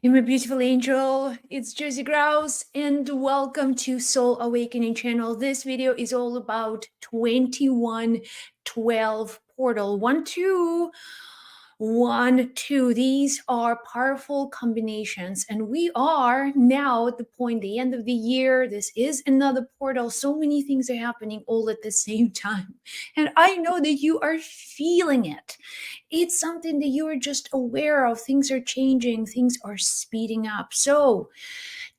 Hey, my beautiful angel, it's Josie Grouse, and welcome to Soul Awakening channel. This video is all about 2112 portal 1212. These are powerful combinations, and we are now at the point, the end of the year. This is another portal. So many things are happening all at the same time, and I know that you are feeling it. It's something that you are just aware of. Things are changing, things are speeding up. So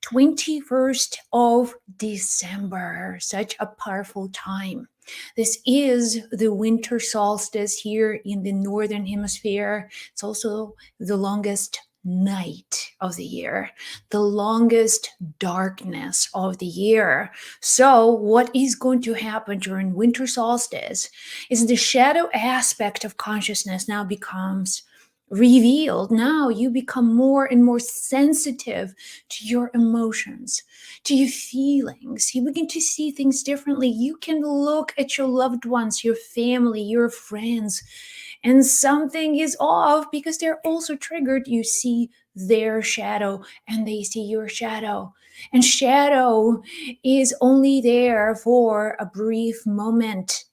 21st of December, such a powerful time. This is the winter solstice here in the northern hemisphere. It's also the longest night of the year, the longest darkness of the year. So, what is going to happen during winter solstice is the shadow aspect of consciousness now becomes revealed. Now you become more and more sensitive to your emotions, to your feelings. You begin to see things differently. You can look at your loved ones, your family, your friends, and something is off because they're also triggered. You see their shadow and they see your shadow. And shadow is only there for a brief moment.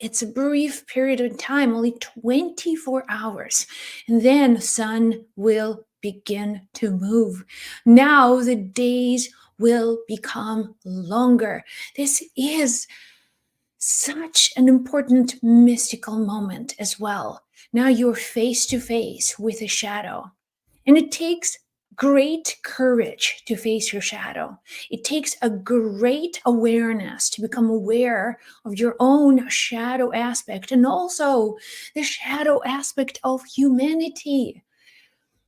It's a brief period of time, only 24 hours. And then sun will begin to move. Now the days will become longer. This is such an important mystical moment as well. Now you're face to face with a shadow. And it takes great courage to face your shadow. It takes a great awareness to become aware of your own shadow aspect and also the shadow aspect of humanity.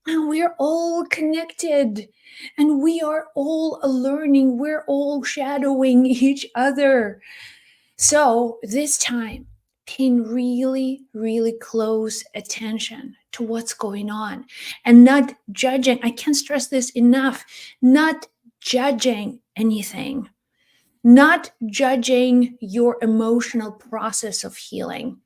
And we're all connected and we are all learning, we're all shadowing each other. So this time, paying really, really close attention to what's going on and not judging. I can't stress this enough. Not judging anything, not judging your emotional process of healing.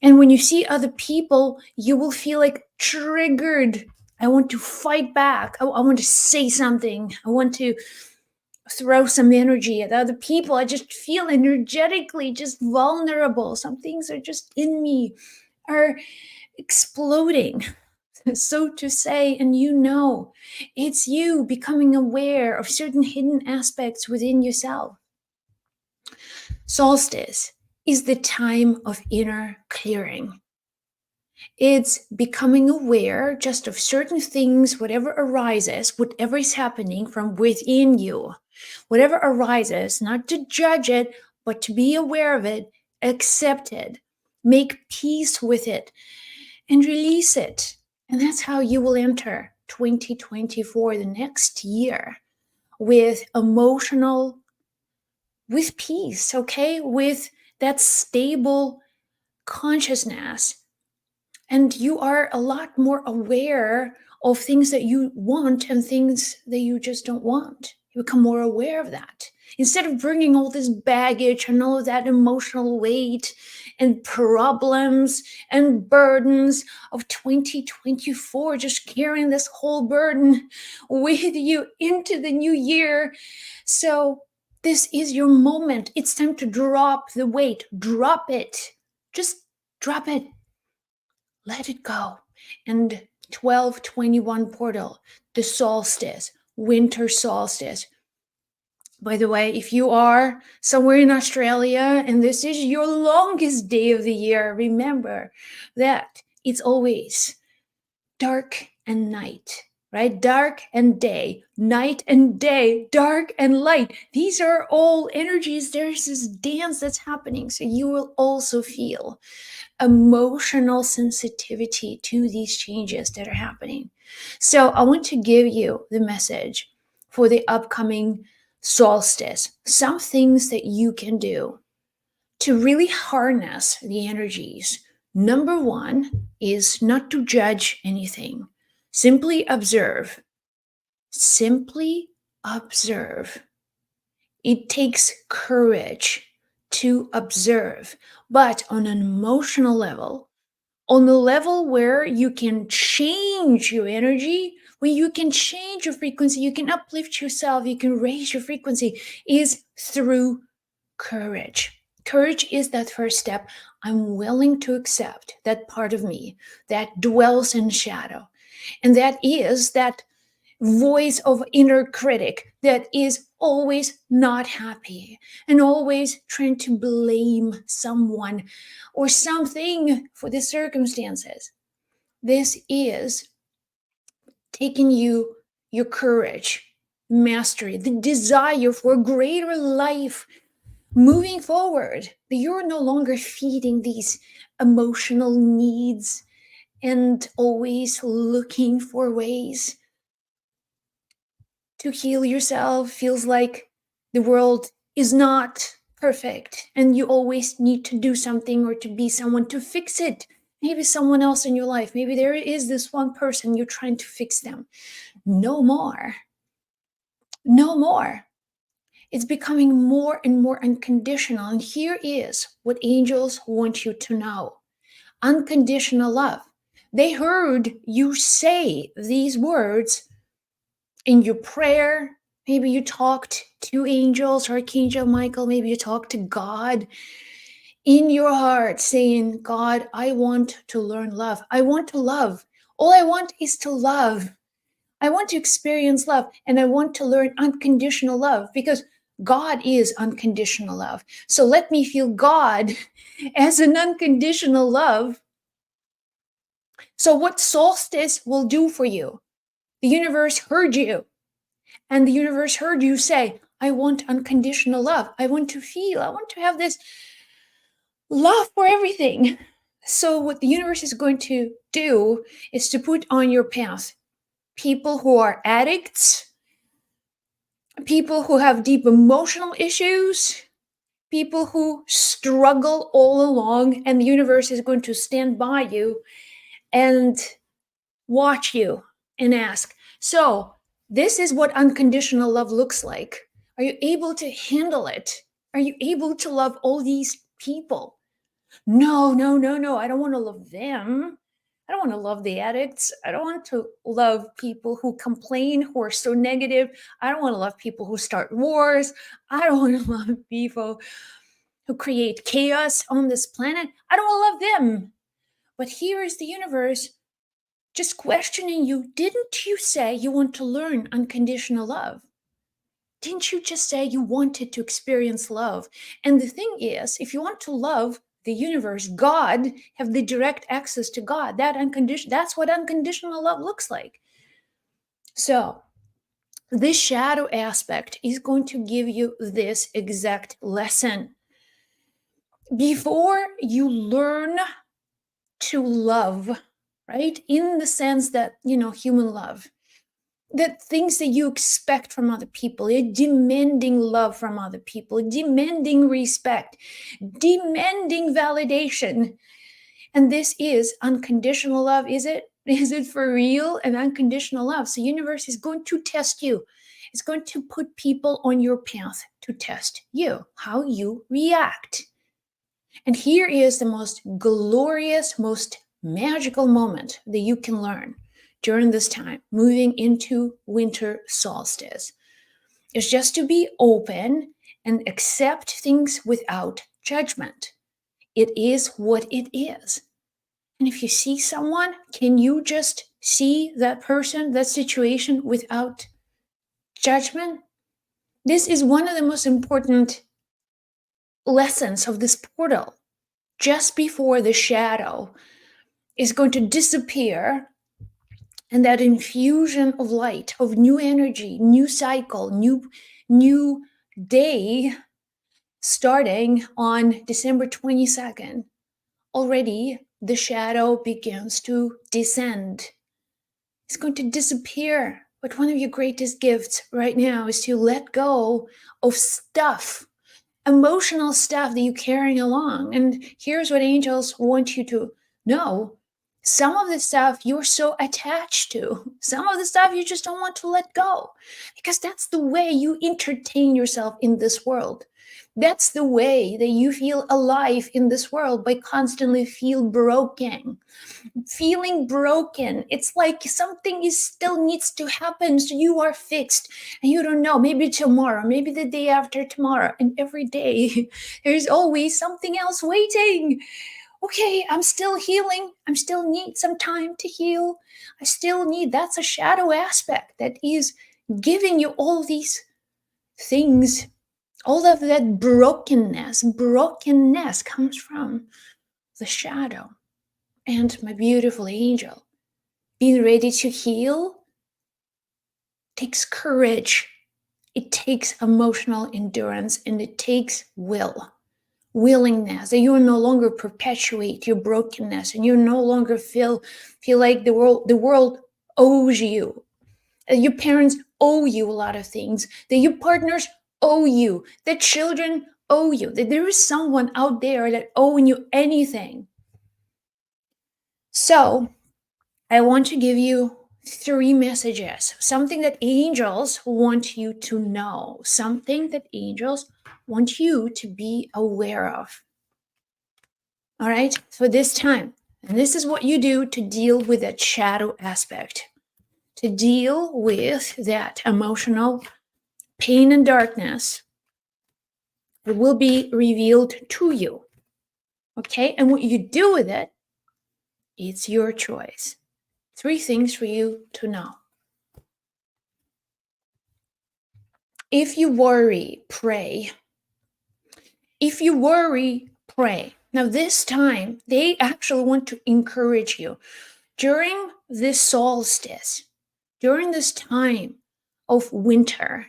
And when you see other people, you will feel like triggered. I want to fight back. I want to say something. I want to throw some energy at other people. I just feel energetically just vulnerable. Some things are just in me, are exploding, so to say. And it's you becoming aware of certain hidden aspects within yourself. Solstice is the time of inner clearing. It's becoming aware just of certain things, whatever arises, whatever is happening from within you, whatever arises, not to judge it, but to be aware of it, accept it, make peace with it, and release it. And that's how you will enter 2024, the next year, with with peace, okay? With that stable consciousness, and you are a lot more aware of things that you want and things that you just don't want. You become more aware of that. Instead of bringing all this baggage and all of that emotional weight and problems and burdens of 2024, just carrying this whole burden with you into the new year. So, this is your moment. It's time to drop the weight, drop it. Just drop it, let it go. And 1221 portal, the solstice, winter solstice. By the way, if you are somewhere in Australia and this is your longest day of the year, remember that it's always dark and night, right? Dark and day, night and day, dark and light. These are all energies. There's this dance that's happening. So you will also feel emotional sensitivity to these changes that are happening. So I want to give you the message for the upcoming solstice. Some things that you can do to really harness the energies. Number one is not to judge anything. Simply observe. Simply observe. It takes courage to observe, but on an emotional level, on the level where you can change your energy, where you can change your frequency, you can uplift yourself, you can raise your frequency, is through courage. Courage is that first step. I'm willing to accept that part of me that dwells in shadow. And that is that voice of inner critic that is always not happy and always trying to blame someone or something for the circumstances. This is taking you your courage, mastery, the desire for a greater life moving forward. That you're no longer feeding these emotional needs and always looking for ways to heal yourself. Feels like the world is not perfect and you always need to do something or to be someone to fix it. Maybe someone else in your life, maybe there is this one person you're trying to fix them. No more. No more. It's becoming more and more unconditional. And here is what angels want you to know: unconditional love. They heard you say these words in your prayer. Maybe you talked to angels, Archangel Michael, maybe you talked to God in your heart, saying, God, I want to learn love. I want to love. All I want is to love. I want to experience love, and I want to learn unconditional love because God is unconditional love. So let me feel God as an unconditional love. So, what Solstice will do for you, the universe heard you, and the universe heard you say, I want unconditional love. I want to feel, I want to have this love for everything. So, what the universe is going to do is to put on your path people who are addicts, people who have deep emotional issues, people who struggle all along, and the universe is going to stand by you and watch you and ask, so this is what unconditional love looks like. Are you able to handle it? Are you able to love all these people? No, no, no, no. I don't want to love them. I don't want to love the addicts. I don't want to love people who complain, who are so negative. I don't want to love people who start wars. I don't want to love people who create chaos on this planet. I don't want to love them. But here is the universe just questioning you. Didn't you say you want to learn unconditional love? Didn't you just say you wanted to experience love? And the thing is, if you want to love the universe, God, have the direct access to God, that's what unconditional love looks like. So, this shadow aspect is going to give you this exact lesson. Before you learn to love, right? In the sense that, human love, that things that you expect from other people, you're demanding love from other people, demanding respect, demanding validation. And this is unconditional love, is it? Is it for real? And unconditional love. So universe is going to test you. It's going to put people on your path to test you, how you react. And here is the most glorious, most magical moment that you can learn during this time, moving into winter solstice, is just to be open and accept things without judgment. It is what it is. And if you see someone, can you just see that person, that situation without judgment? This is one of the most important lessons of this portal. Just before the shadow is going to disappear, and that infusion of light, of new energy, new cycle, new day, starting on December 22nd, already the shadow begins to descend. It's going to disappear. But one of your greatest gifts right now is to let go of stuff, emotional stuff that you're carrying along. And here's what angels want you to know. Some of the stuff you're so attached to, some of the stuff you just don't want to let go, because that's the way you entertain yourself in this world. That's the way that you feel alive in this world, by constantly feel broken. Feeling broken, it's like something is still needs to happen, so you are fixed, and you don't know, maybe tomorrow, maybe the day after tomorrow, and every day there's always something else waiting. Okay, I'm still healing, I'm still need some time to heal, I still need, that's a shadow aspect that is giving you all these things. All of that brokenness comes from the shadow. And my beautiful angel, being ready to heal takes courage, it takes emotional endurance, and it takes willingness, that you no longer perpetuate your brokenness, and you no longer feel like the world owes you, that your parents owe you a lot of things, that your partners owe you, that children owe you, that there is someone out there that owing you anything. So I want to give you 3 messages, something that angels want you to know, something that angels want you to be aware of. All right, for this time. And this is what you do to deal with that shadow aspect, to deal with that emotional pain and darkness. It will be revealed to you. Okay, and what you do with it, it's your choice. 3 things for you to know. If you worry, pray. If you worry, pray. Now, this time, they actually want to encourage you. During this solstice, during this time of winter,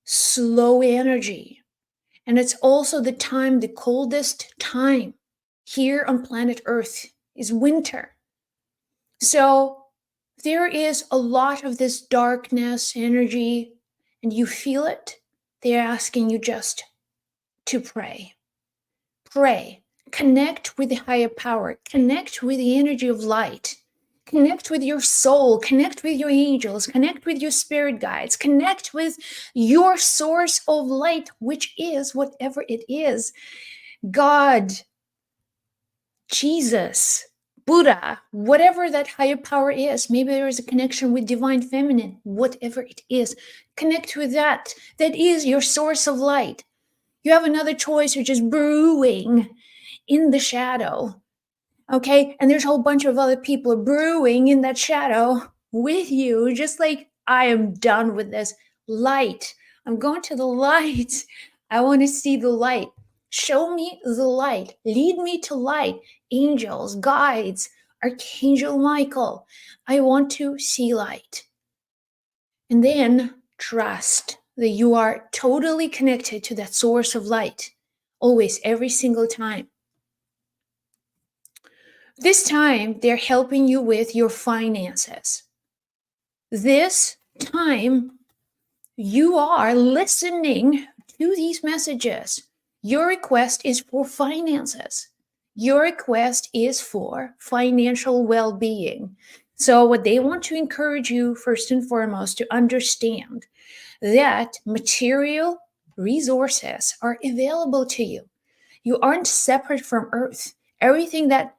slow energy, and it's also the time, the coldest time here on planet Earth is winter. So there is a lot of this darkness energy, and you feel it. They're asking you just to pray. Pray. Connect with the higher power. Connect with the energy of light. Connect with your soul. Connect with your angels. Connect with your spirit guides. Connect with your source of light, which is whatever it is. God, Jesus, Buddha, whatever that higher power is. Maybe there is a connection with divine feminine, whatever it is. Connect with that. That is your source of light. You have another choice, you're just brewing in the shadow. Okay? And there's a whole bunch of other people brewing in that shadow with you, just like, I am done with this. Light. I'm going to the light. I want to see the light. Show me the light. Lead me to light. Angels, guides, Archangel Michael. I want to see light. And then trust that you are totally connected to that source of light. Always, every single time. This time, they're helping you with your finances. This time, you are listening to these messages. Your request is for finances. Your request is for financial well-being. So what they want to encourage you, first and foremost, to understand that material resources are available to you. You aren't separate from Earth. Everything that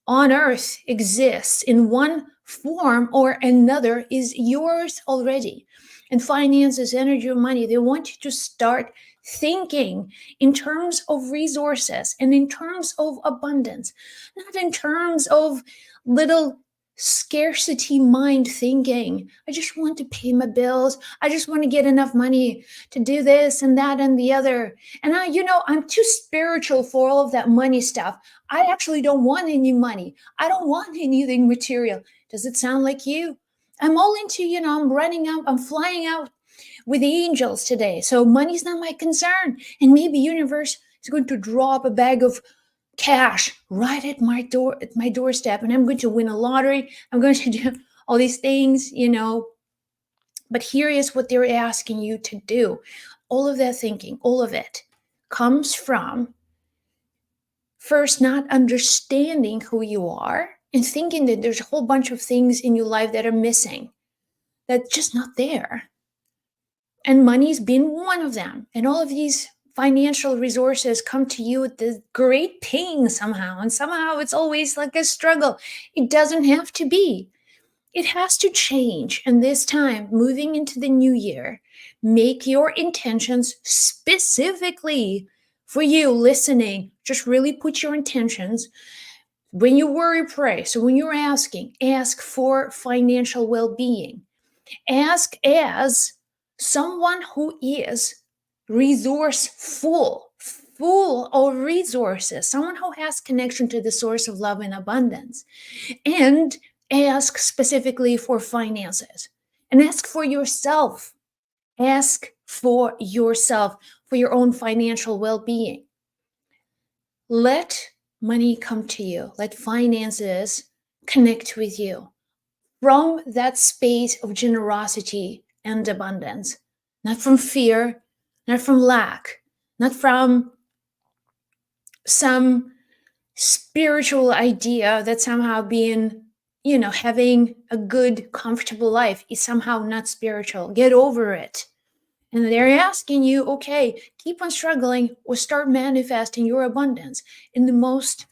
on Earth exists in one form or another is yours already. And finances, energy, or money, they want you to start thinking in terms of resources and in terms of abundance, not in terms of little scarcity mind thinking. I just want to pay my bills. I just want to get enough money to do this and that and the other. And I'm too spiritual for all of that money stuff. I actually don't want any money. I don't want anything material. Does it sound like you? I'm all into, I'm running out, I'm flying out with the angels today. So money's not my concern. And maybe universe is going to drop a bag of cash right at my doorstep, and I'm going to win a lottery. I'm going to do all these things, But here is what they're asking you to do. All of that thinking, all of it comes from first not understanding who you are and thinking that there's a whole bunch of things in your life that are missing, that's just not there. And money's been one of them. And all of these financial resources come to you with this great ping somehow, and somehow it's always like a struggle. It doesn't have to be. It has to change. And this time, moving into the new year, make your intentions specifically for you listening. Just really put your intentions. When you worry, pray. So when you're asking, ask for financial well being. Ask as someone who is resourceful, full of resources, someone who has connection to the source of love and abundance. And ask specifically for finances. And ask for yourself. Ask for yourself, for your own financial well being. Let money come to you. Let finances connect with you from that space of generosity and abundance, not from fear, not from lack, not from some spiritual idea that somehow being, having a good, comfortable life is somehow not spiritual. Get over it. And they're asking you, okay, keep on struggling or start manifesting your abundance in the most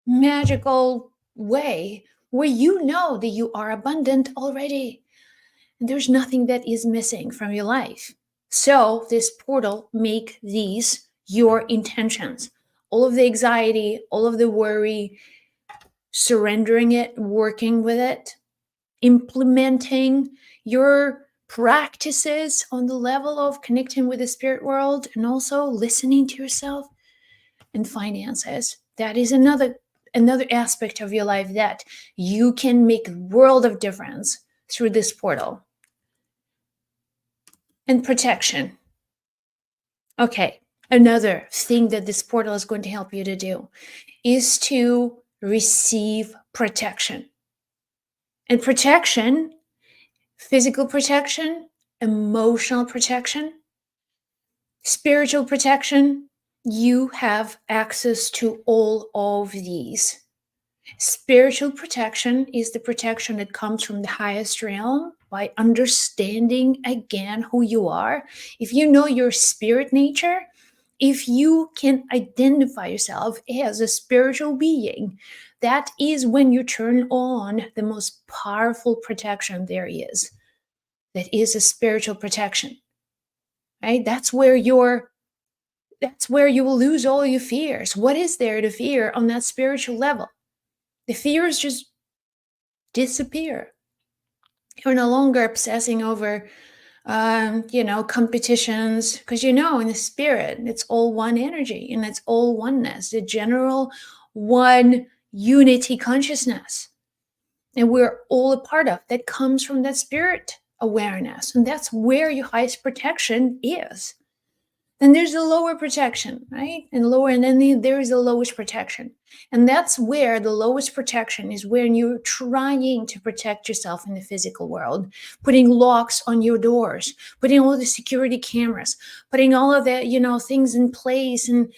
magical way where you know that you are abundant already. And there's nothing that is missing from your life. So this portal, make these your intentions. All of the anxiety, all of the worry, surrendering it, working with it, implementing your practices on the level of connecting with the spirit world and also listening to yourself, and finances. That is another aspect of your life that you can make a world of difference through this portal. And protection. Okay, another thing that this portal is going to help you to do is to receive protection. And protection, physical protection, emotional protection, spiritual protection, you have access to all of these. Spiritual protection is the protection that comes from the highest realm by understanding again who you are. If you know your spirit nature, if you can identify yourself as a spiritual being, that is when you turn on the most powerful protection there is. That is a spiritual protection. Right? That's where you will lose all your fears. What is there to fear on that spiritual level? The fears just disappear. You're no longer obsessing over, competitions, because in the spirit, it's all one energy and it's all oneness, the general one unity consciousness. And we're all a part of that comes from that spirit awareness. And that's where your highest protection is. Then there's the lower protection, right? And then there is the lowest protection. And that's where the lowest protection is when you're trying to protect yourself in the physical world, putting locks on your doors, putting all the security cameras, putting all of the, things in place, and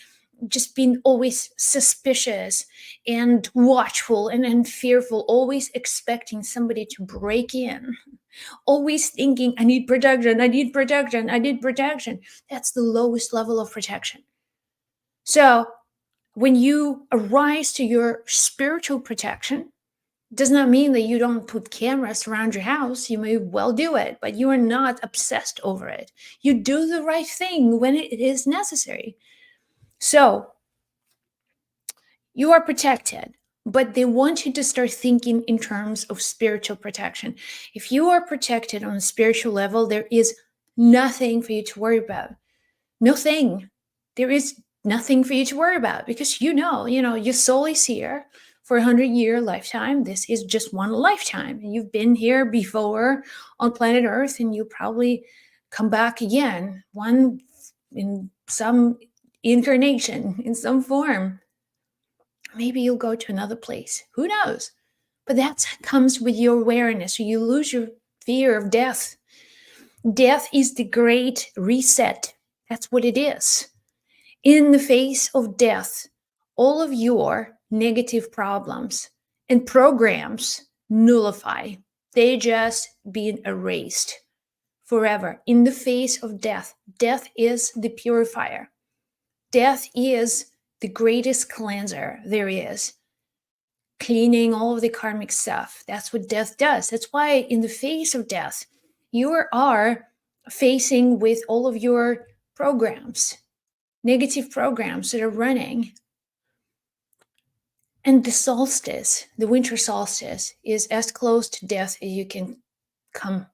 just being always suspicious and watchful and fearful, always expecting somebody to break in. Always thinking, I need protection, I need protection, I need protection. That's the lowest level of protection. So when you arise to your spiritual protection, does not mean that you don't put cameras around your house. You may well do it, but you are not obsessed over it. You do the right thing when it is necessary. So you are protected, but they want you to start thinking in terms of spiritual protection. If you are protected on a spiritual level, there is nothing for you to worry about. Nothing. There is nothing for you to worry about because your soul is here for 100-year lifetime. This is just one lifetime. You've been here before on planet Earth, and you probably come back again, one in some incarnation, in some form. Maybe you'll go to another place. Who knows? But that comes with your awareness. You lose your fear of death. Death is the great reset. That's what it is. In the face of death, all of your negative problems and programs nullify. They just being erased forever. In the face of death, death is the purifier. Death is the greatest cleanser there is, cleaning all of the karmic stuff. That's what death does. That's why in the face of death, you are facing with all of your programs, negative programs that are running. And the solstice, the winter solstice, is as close to death as you can come.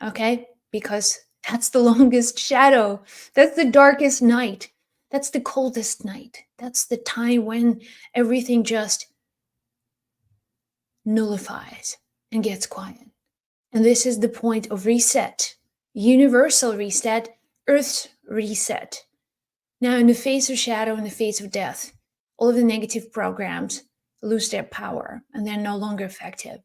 Okay? Because that's the longest shadow. That's the darkest night. That's the coldest night. That's the time when everything just nullifies and gets quiet. And this is the point of reset, universal reset, Earth's reset. Now, in the face of shadow, in the face of death, all of the negative programs lose their power and they're no longer effective.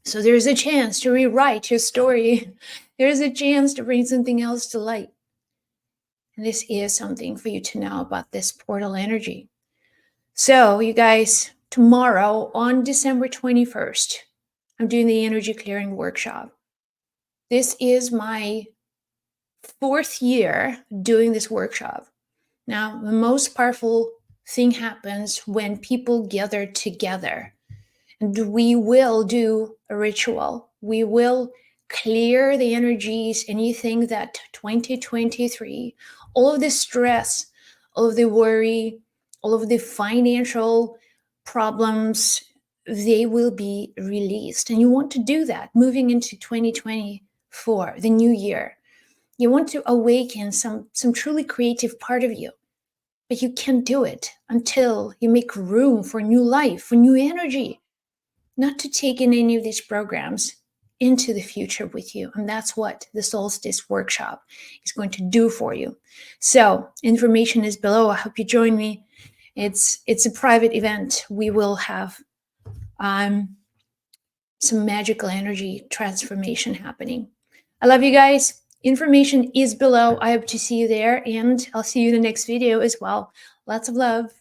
So there's a chance to rewrite your story. There's a chance to bring something else to light. And this is something for you to know about this portal energy. So, you guys, tomorrow on December 21st, I'm doing the energy clearing workshop. This is my 4th year doing this workshop. Now, the most powerful thing happens when people gather together. And we will do a ritual. We will clear the energies, anything that 2023, all of the stress, all of the worry, all of the financial problems, they will be released. And you want to do that moving into 2024, the new year. You want to awaken some truly creative part of you. But you can't do it until you make room for new life, for new energy, not to take in any of these programs into the future with you. And that's what the Solstice workshop is going to do for you. So information is below. I hope you join me. It's a private event. We will have some magical energy transformation happening. I love you guys. Information is below. I hope to see you there, and I'll see you in the next video as well. Lots of love.